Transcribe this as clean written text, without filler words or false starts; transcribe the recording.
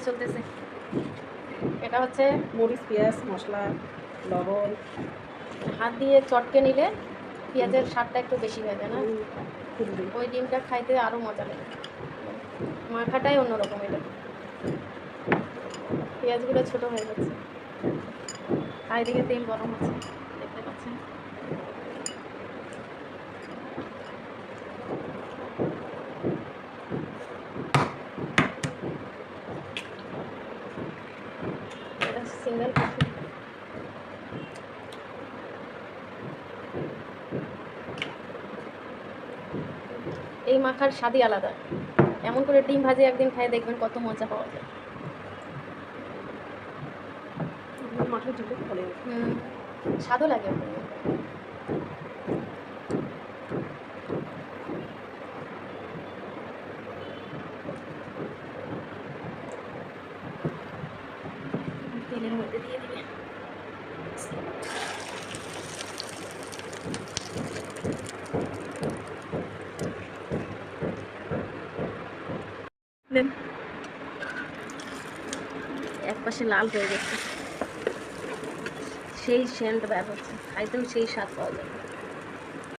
চলতেছে। এটা হচ্ছে মরিচ, পেঁয়াজ, মশলা, লবণ। হাত দিয়ে চটকে নিলে পেঁয়াজের স্বাদটা একটু বেশি হয়ে যায় না? ওই ডিমটা খাইতে আরও মজা লাগে। মাখাটাই অন্যরকম। এটা পেঁয়াজগুলো ছোট হয়ে যাচ্ছে, আর এদিকে তেল গরম হচ্ছে, দেখতে পাচ্ছেন। এটা সিঙ্গেল কফি। এই মাখার স্বাদই আলাদা। এমন করে ডিম ভাজি একদিন খাই দেখবেন কত মজা পাওয়া যায়। স্বাদও লাগে। তেলের মধ্যে দিয়ে দিবে। এক পাশে লাল হয়ে গেছে, সেই সেন্ট বের হচ্ছে, খাইতেও সেই স্বাদ পাওয়া যায়।